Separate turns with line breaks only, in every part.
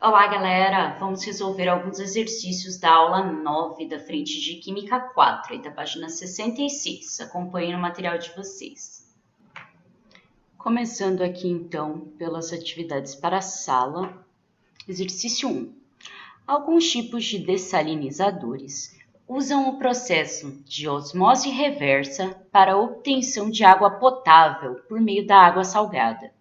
Olá, galera! Vamos resolver alguns exercícios da aula 9 da frente de Química 4, aí da página 66. Acompanhe no material de vocês. Começando aqui, então, pelas atividades para a sala. Exercício 1. Alguns tipos de dessalinizadores usam o processo de osmose reversa para a obtenção de água potável por meio da água salgada.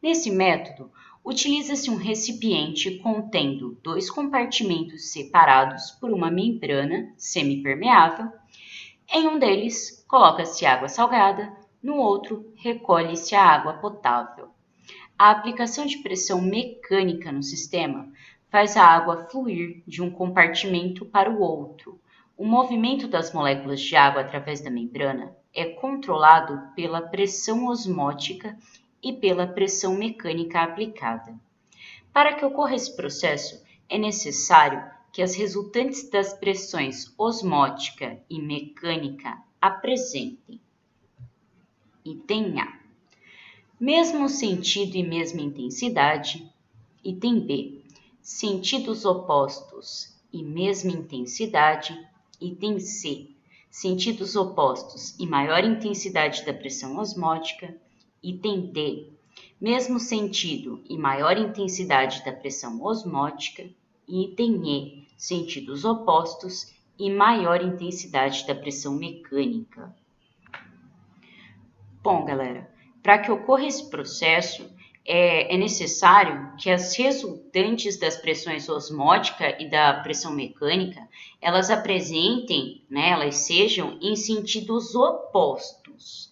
Nesse método, utiliza-se um recipiente contendo dois compartimentos separados por uma membrana semipermeável. Em um deles, coloca-se água salgada, no outro, recolhe-se a água potável. A aplicação de pressão mecânica no sistema faz a água fluir de um compartimento para o outro. O movimento das moléculas de água através da membrana é controlado pela pressão osmótica e pela pressão mecânica aplicada. Para que ocorra esse processo, é necessário que as resultantes das pressões osmótica e mecânica apresentem. Item A: mesmo sentido e mesma intensidade. Item B: sentidos opostos e mesma intensidade. Item C: sentidos opostos e maior intensidade da pressão osmótica. Item D: mesmo sentido e maior intensidade da pressão osmótica. Item E: sentidos opostos e maior intensidade da pressão mecânica. Bom, galera, para que ocorra esse processo, é necessário que as resultantes das pressões osmótica e da pressão mecânica, elas apresentem, né, elas sejam em sentidos opostos.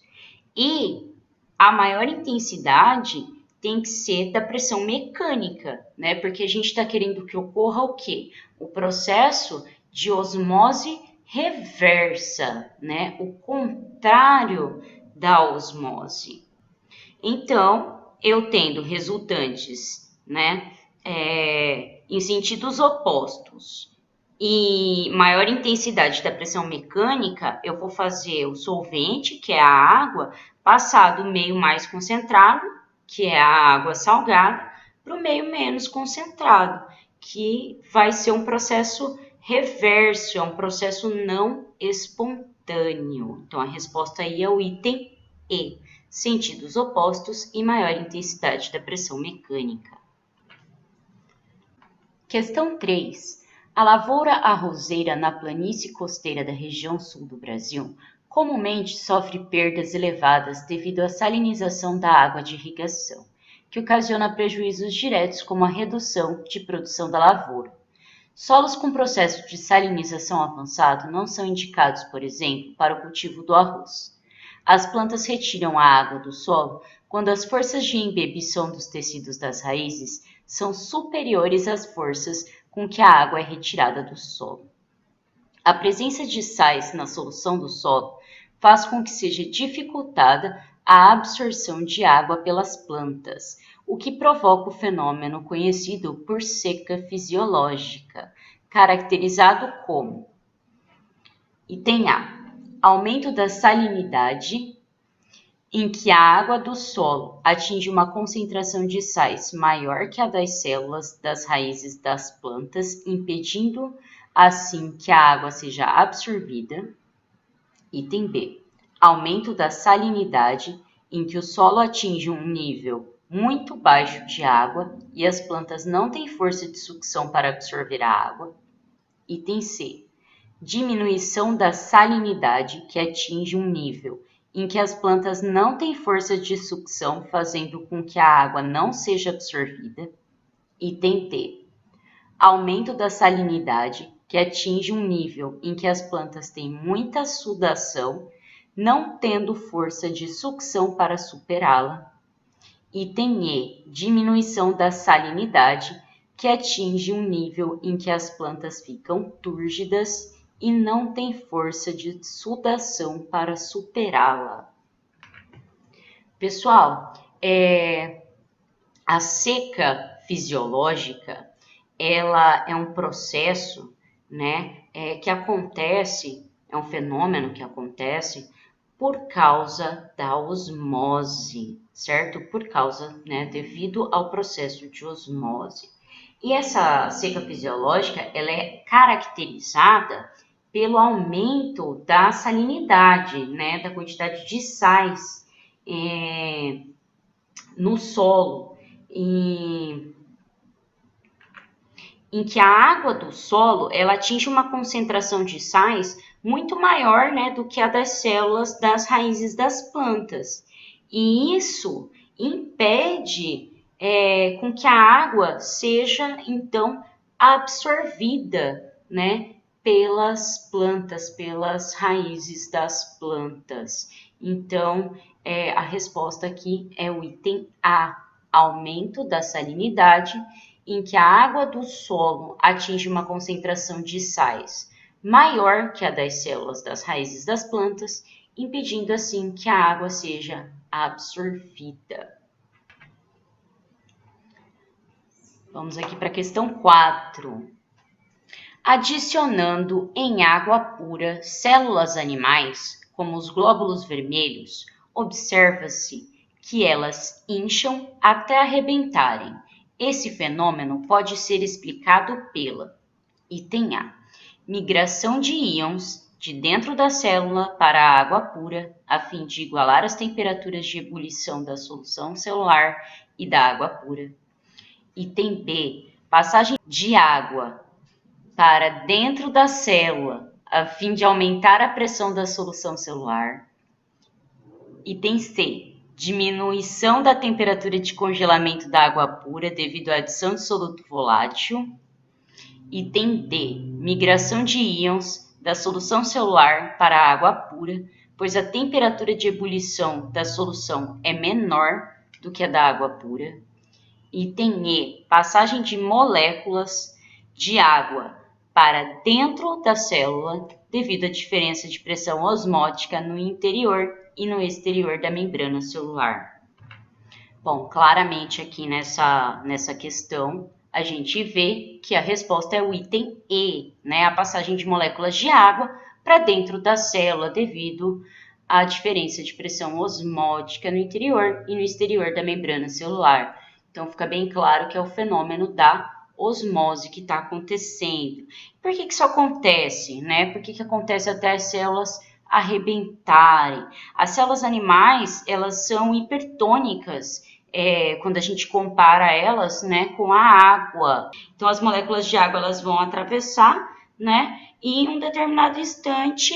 E a maior intensidade tem que ser da pressão mecânica, né? Porque a gente está querendo que ocorra o quê? O processo de osmose reversa, né? O contrário da osmose. Então, eu tendo resultantes, né, em sentidos opostos e maior intensidade da pressão mecânica, eu vou fazer o solvente, que é a água, passar do meio mais concentrado, que é a água salgada, para o meio menos concentrado, que vai ser um processo reverso, é um processo não espontâneo. Então, a resposta aí é o item E, sentidos opostos e maior intensidade da pressão mecânica. Questão 3. A lavoura arrozeira na planície costeira da região sul do Brasil comumente sofre perdas elevadas devido à salinização da água de irrigação, que ocasiona prejuízos diretos como a redução de produção da lavoura. Solos com processo de salinização avançado não são indicados, por exemplo, para o cultivo do arroz. As plantas retiram a água do solo quando as forças de embebição dos tecidos das raízes são superiores às forças com que a água é retirada do solo. A presença de sais na solução do solo faz com que seja dificultada a absorção de água pelas plantas, o que provoca o fenômeno conhecido por seca fisiológica, caracterizado como: item A: aumento da salinidade, em que a água do solo atinge uma concentração de sais maior que a das células das raízes das plantas, impedindo assim que a água seja absorvida. Item B: aumento da salinidade, em que o solo atinge um nível muito baixo de água e as plantas não têm força de sucção para absorver a água. Item C: diminuição da salinidade, que atinge um nível em que as plantas não têm força de sucção, fazendo com que a água não seja absorvida. Item D: aumento da salinidade, que atinge um nível em que as plantas têm muita sudação, não tendo força de sucção para superá-la. Item E: diminuição da salinidade, que atinge um nível em que as plantas ficam túrgidas e não têm força de sudação para superá-la. Pessoal, a seca fisiológica, ela é um processo, né, que acontece, é um fenômeno que acontece por causa da osmose, certo? Por causa, né, devido ao processo de osmose. E essa seca fisiológica, ela é caracterizada pelo aumento da salinidade, né, da quantidade de sais no solo, em que a água do solo ela atinge uma concentração de sais muito maior, né, do que a das células das raízes das plantas. E isso impede com que a água seja, então, absorvida, né, pelas plantas, pelas raízes das plantas. Então, a resposta aqui é o item A, aumento da salinidade, em que a água do solo atinge uma concentração de sais maior que a das células das raízes das plantas, impedindo assim que a água seja absorvida. Vamos aqui para a questão 4. Adicionando em água pura células animais, como os glóbulos vermelhos, observa-se que elas incham até arrebentarem. Esse fenômeno pode ser explicado pela: item A, migração de íons de dentro da célula para a água pura, a fim de igualar as temperaturas de ebulição da solução celular e da água pura. Item B, passagem de água para dentro da célula, a fim de aumentar a pressão da solução celular. Item C, diminuição da temperatura de congelamento da água pura devido à adição de soluto volátil. Item D, migração de íons da solução celular para a água pura, pois a temperatura de ebulição da solução é menor do que a da água pura. Item E, passagem de moléculas de água para dentro da célula devido à diferença de pressão osmótica no interior e no exterior da membrana celular. Bom, claramente aqui nessa questão, a gente vê que a resposta é o item E, né? A passagem de moléculas de água para dentro da célula devido à diferença de pressão osmótica no interior e no exterior da membrana celular. Então, fica bem claro que é o fenômeno da osmose que está acontecendo. Por que isso acontece, né? Por que acontece até as células arrebentarem? As células animais, elas são hipertônicas quando a gente compara elas, né, com a água. Então, as moléculas de água, elas vão atravessar, né, e em um determinado instante,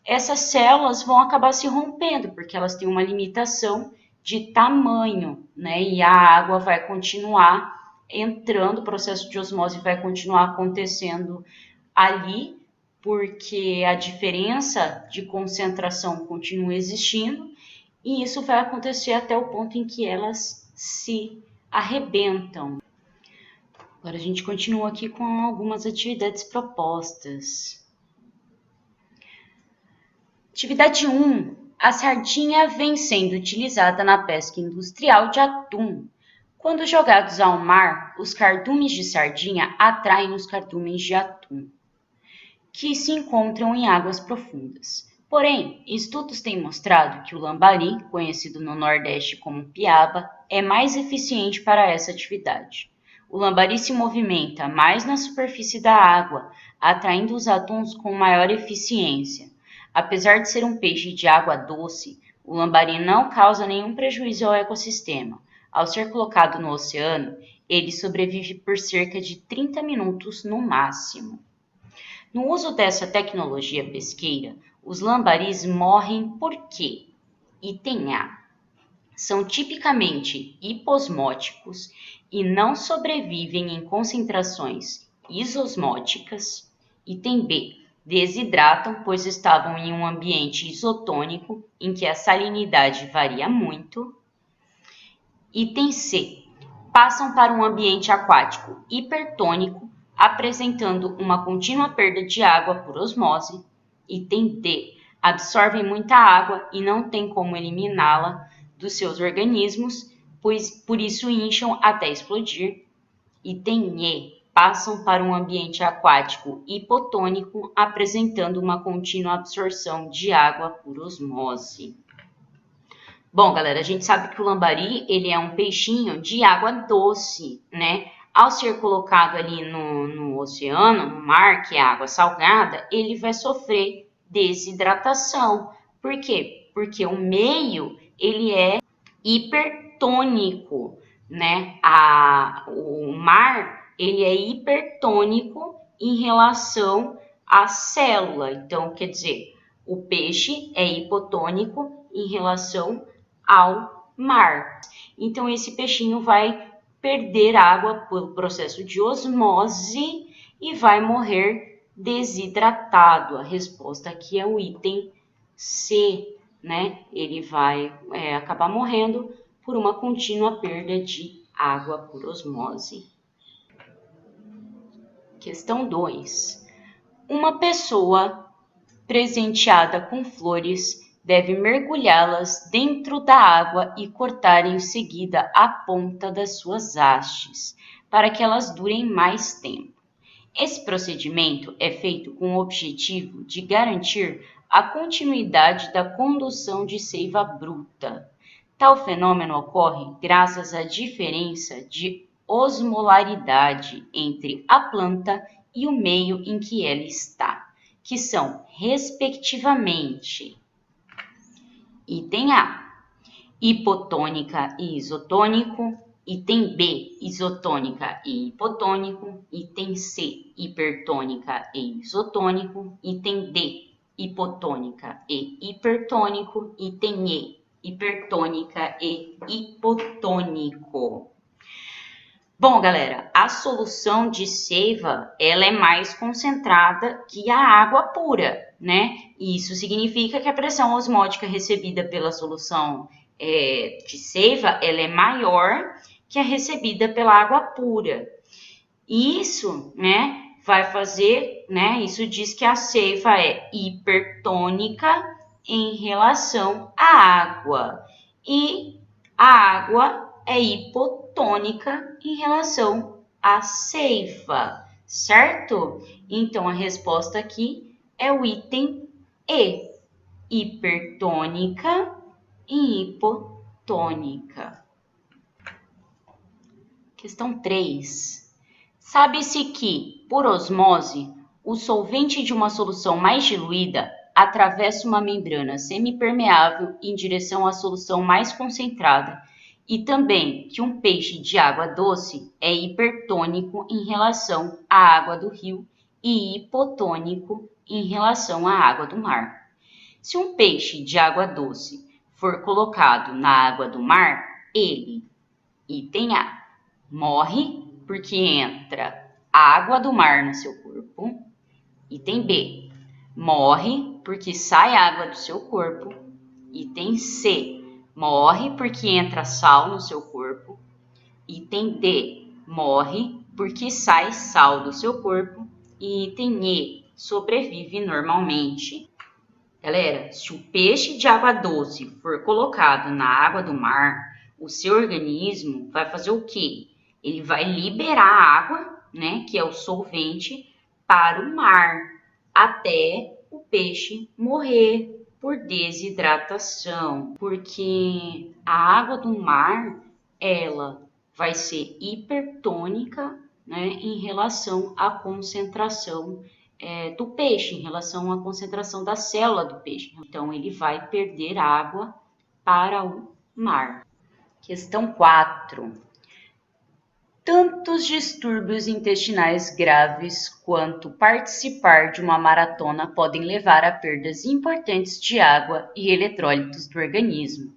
essas células vão acabar se rompendo, porque elas têm uma limitação de tamanho, né? E a água vai continuar entrando, o processo de osmose vai continuar acontecendo ali, porque a diferença de concentração continua existindo, e isso vai acontecer até o ponto em que elas se arrebentam. Agora a gente continua aqui com algumas atividades propostas. Atividade 1. A sardinha vem sendo utilizada na pesca industrial de atum. Quando jogados ao mar, os cardumes de sardinha atraem os cardumes de atum, que se encontram em águas profundas. Porém, estudos têm mostrado que o lambari, conhecido no Nordeste como piaba, é mais eficiente para essa atividade. O lambari se movimenta mais na superfície da água, atraindo os atuns com maior eficiência. Apesar de ser um peixe de água doce, o lambari não causa nenhum prejuízo ao ecossistema. Ao ser colocado no oceano, ele sobrevive por cerca de 30 minutos no máximo. No uso dessa tecnologia pesqueira, os lambaris morrem porque, item A, são tipicamente hiposmóticos e não sobrevivem em concentrações isosmóticas. Item B, desidratam, pois estavam em um ambiente isotônico em que a salinidade varia muito. Item C, passam para um ambiente aquático hipertônico, apresentando uma contínua perda de água por osmose. Item D, absorvem muita água e não tem como eliminá-la dos seus organismos, pois por isso incham até explodir. Item E, passam para um ambiente aquático hipotônico, apresentando uma contínua absorção de água por osmose. Bom, galera, a gente sabe que o lambari, ele é um peixinho de água doce, né? ao ser colocado ali no oceano, no mar, que é água salgada, ele vai sofrer desidratação. Por quê? Porque o meio, ele é hipertônico, né? O mar, ele é hipertônico em relação à célula. Então, quer dizer, o peixe é hipotônico em relação ao mar. Então, esse peixinho vai perder água pelo processo de osmose e vai morrer desidratado. A resposta aqui é o item C, né? Ele vai acabar morrendo por uma contínua perda de água por osmose. Questão 2. Uma pessoa presenteada com flores deve mergulhá-las dentro da água e cortar em seguida a ponta das suas hastes, para que elas durem mais tempo. Esse procedimento é feito com o objetivo de garantir a continuidade da condução de seiva bruta. Tal fenômeno ocorre graças à diferença de osmolaridade entre a planta e o meio em que ela está, que são, respectivamente, item A, hipotônica e isotônico, item B, isotônica e hipotônico, item C, hipertônica e isotônico, item D, hipotônica e hipertônico, item E, hipertônica e hipotônico. Bom, galera, a solução de seiva, ela é mais concentrada que a água pura, né? Isso significa que a pressão osmótica recebida pela solução de seiva, ela é maior que a recebida pela água pura. Isso, né, vai fazer, né, isso diz que a seiva é hipertônica em relação à água e a água é hipotônica em relação à seiva, certo? Então, a resposta aqui é o item E, hipertônica e hipotônica. Questão 3. Sabe-se que, por osmose, o solvente de uma solução mais diluída atravessa uma membrana semipermeável em direção à solução mais concentrada e também que um peixe de água doce é hipertônico em relação à água do rio e hipotônico em relação à água do mar. Se um peixe de água doce for colocado na água do mar, ele, item A, morre porque entra água do mar no seu corpo. Item B, morre porque sai água do seu corpo. Item C, morre porque entra sal no seu corpo. Item D, morre porque sai sal do seu corpo. E item E, sobrevive normalmente. Galera, se o peixe de água doce for colocado na água do mar, o seu organismo vai fazer o quê? Ele vai liberar a água, né, que é o solvente, para o mar, até o peixe morrer por desidratação, porque a água do mar, ela vai ser hipertônica, né, em relação à concentração do peixe, em relação à concentração da célula do peixe. Então, ele vai perder água para o mar. Questão 4. Tantos distúrbios intestinais graves quanto participar de uma maratona podem levar a perdas importantes de água e eletrólitos do organismo.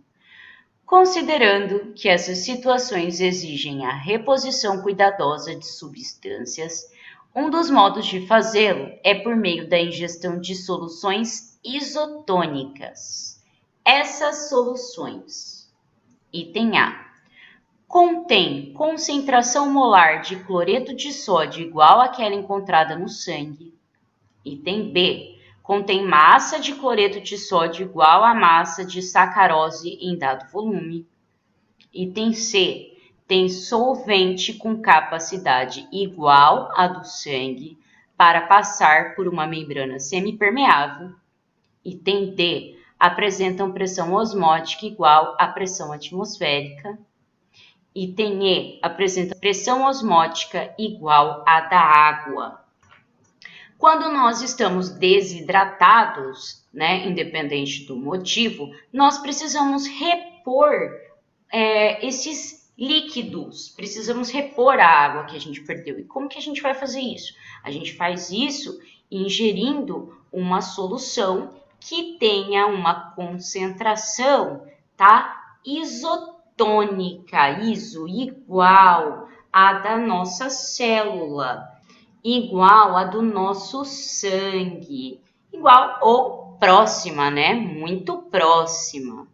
Considerando que essas situações exigem a reposição cuidadosa de substâncias, um dos modos de fazê-lo é por meio da ingestão de soluções isotônicas. Essas soluções, item A, contém concentração molar de cloreto de sódio igual àquela encontrada no sangue. Item B, contém massa de cloreto de sódio igual à massa de sacarose em dado volume. Item C, tem solvente com capacidade igual à do sangue para passar por uma membrana semipermeável. Item D, apresentam pressão osmótica igual à pressão atmosférica. Item E apresenta pressão osmótica igual à da água. Quando nós estamos desidratados, né, independente do motivo, nós precisamos repor esses líquidos, precisamos repor a água que a gente perdeu. E como que a gente vai fazer isso? A gente faz isso ingerindo uma solução que tenha uma concentração, tá, isotônica, igual à da nossa célula, igual à do nosso sangue, igual ou próxima, né? Muito próxima.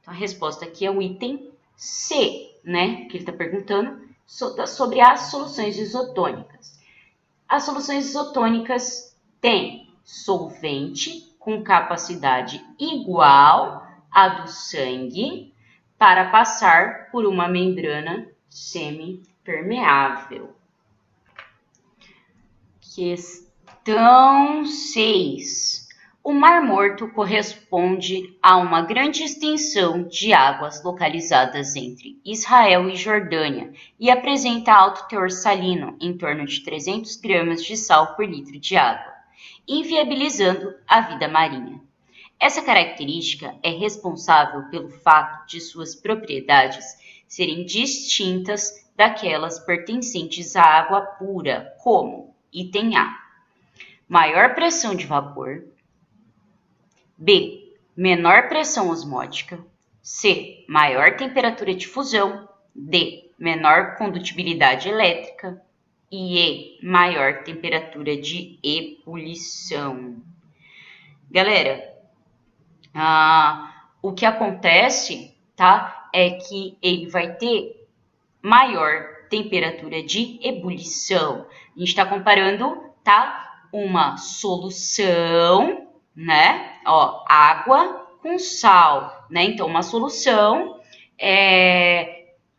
Então, a resposta aqui é o item C, né? Que ele está perguntando sobre as soluções isotônicas. As soluções isotônicas têm solvente com capacidade igual à do sangue para passar por uma membrana semipermeável. Questão 6. O Mar Morto corresponde a uma grande extensão de águas localizadas entre Israel e Jordânia e apresenta alto teor salino, em torno de 300 gramas de sal por litro de água, inviabilizando a vida marinha. Essa característica é responsável pelo fato de suas propriedades serem distintas daquelas pertencentes à água pura, como item A, maior pressão de vapor, B, menor pressão osmótica, C, maior temperatura de fusão, D, menor condutibilidade elétrica e E, maior temperatura de ebulição. Galera, o que acontece, tá, é que ele vai ter maior temperatura de ebulição. A gente está comparando, tá, uma solução, né, ó, água com sal, né, então uma solução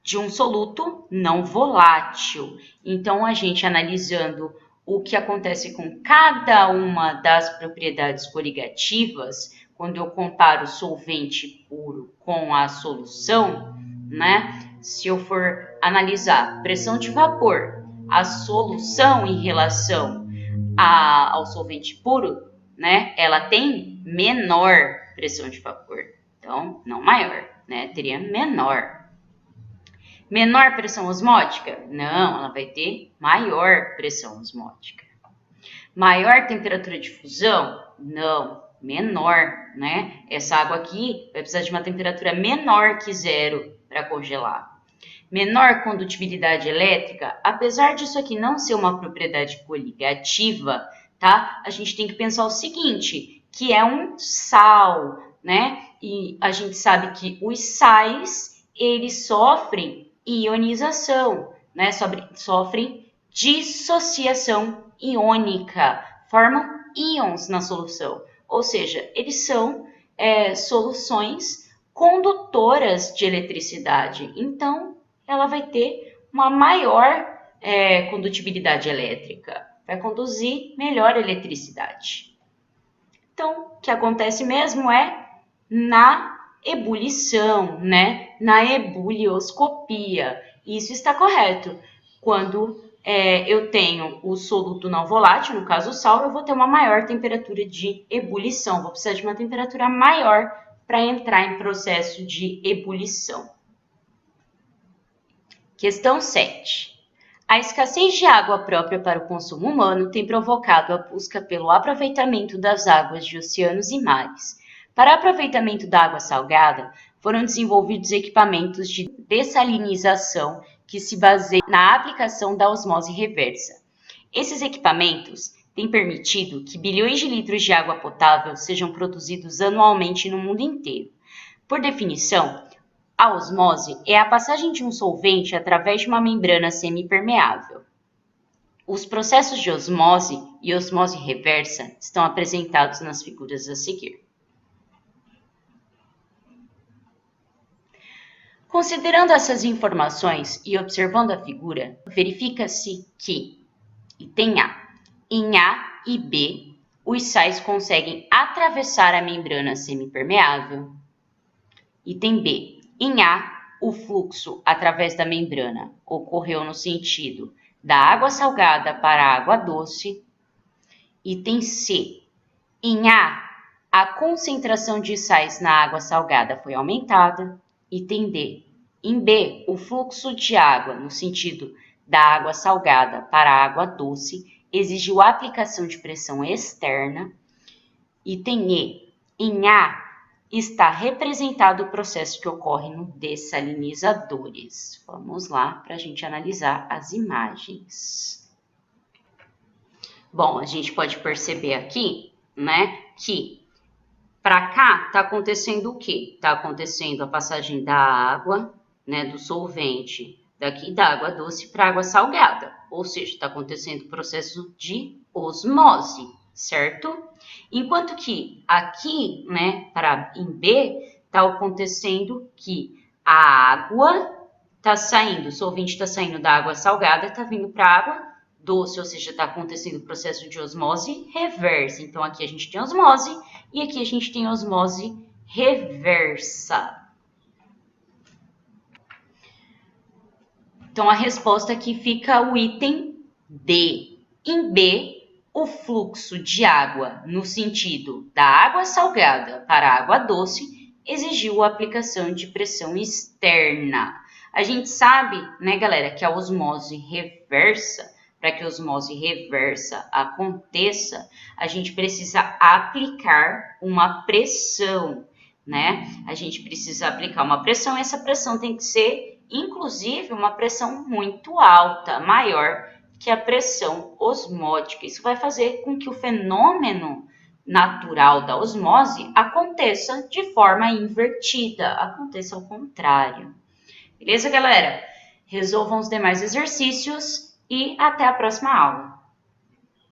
de um soluto não volátil. Então, a gente analisando o que acontece com cada uma das propriedades coligativas, quando eu comparo o solvente puro com a solução, né? Se eu for analisar pressão de vapor, a solução em relação ao solvente puro, né? Ela tem menor pressão de vapor, então não maior, né? Teria menor. Menor pressão osmótica? Não, ela vai ter maior pressão osmótica. Maior temperatura de fusão? Não, menor, né? Essa água aqui vai precisar de uma temperatura menor que 0 para congelar. Menor condutibilidade elétrica, apesar disso aqui não ser uma propriedade coligativa, tá? A gente tem que pensar o seguinte, que é um sal, né? E a gente sabe que os sais, eles sofrem ionização, né? Sofrem dissociação iônica, formam íons na solução, ou seja, eles são soluções condutoras de eletricidade, então ela vai ter uma maior condutibilidade elétrica, vai conduzir melhor eletricidade. Então, o que acontece mesmo é na ebulição, né? Na ebulioscopia. Isso está correto. Quando eu tenho o soluto não volátil, no caso o sal, eu vou ter uma maior temperatura de ebulição. Vou precisar de uma temperatura maior para entrar em processo de ebulição. Questão 7. A escassez de água própria para o consumo humano tem provocado a busca pelo aproveitamento das águas de oceanos e mares. Para aproveitamento da água salgada, foram desenvolvidos equipamentos de dessalinização que se baseiam na aplicação da osmose reversa. Esses equipamentos têm permitido que bilhões de litros de água potável sejam produzidos anualmente no mundo inteiro. Por definição, a osmose é a passagem de um solvente através de uma membrana semipermeável. Os processos de osmose e osmose reversa estão apresentados nas figuras a seguir. Considerando essas informações e observando a figura, verifica-se que, item A, em A e B, os sais conseguem atravessar a membrana semipermeável. Item B, em A, o fluxo através da membrana ocorreu no sentido da água salgada para a água doce. Item C. Em a concentração de sais na água salgada foi aumentada. Item D. Em B, o fluxo de água no sentido da água salgada para a água doce exigiu a aplicação de pressão externa. Item E. Em A, está representado o processo que ocorre no dessalinizadores. Vamos lá para a gente analisar as imagens. Bom, a gente pode perceber aqui, né, que para cá está acontecendo o quê? Está acontecendo a passagem da água, né, do solvente daqui da água doce para água salgada, ou seja, está acontecendo o processo de osmose, certo? Enquanto que aqui, né, em B, está acontecendo que a água está saindo, o solvente está saindo da água salgada, está vindo para a água doce, ou seja, está acontecendo o processo de osmose reversa. Então, aqui a gente tem osmose e aqui a gente tem osmose reversa. Então, a resposta aqui fica o item D. Em B, o fluxo de água no sentido da água salgada para a água doce exigiu a aplicação de pressão externa. A gente sabe, né, galera, que a osmose reversa, para que a osmose reversa aconteça, a gente precisa aplicar uma pressão, né? A gente precisa aplicar uma pressão, essa pressão tem que ser, inclusive, uma pressão muito alta, maior que a pressão osmótica. Isso vai fazer com que o fenômeno natural da osmose aconteça de forma invertida, aconteça ao contrário. Beleza, galera? Resolvam os demais exercícios e até a próxima aula.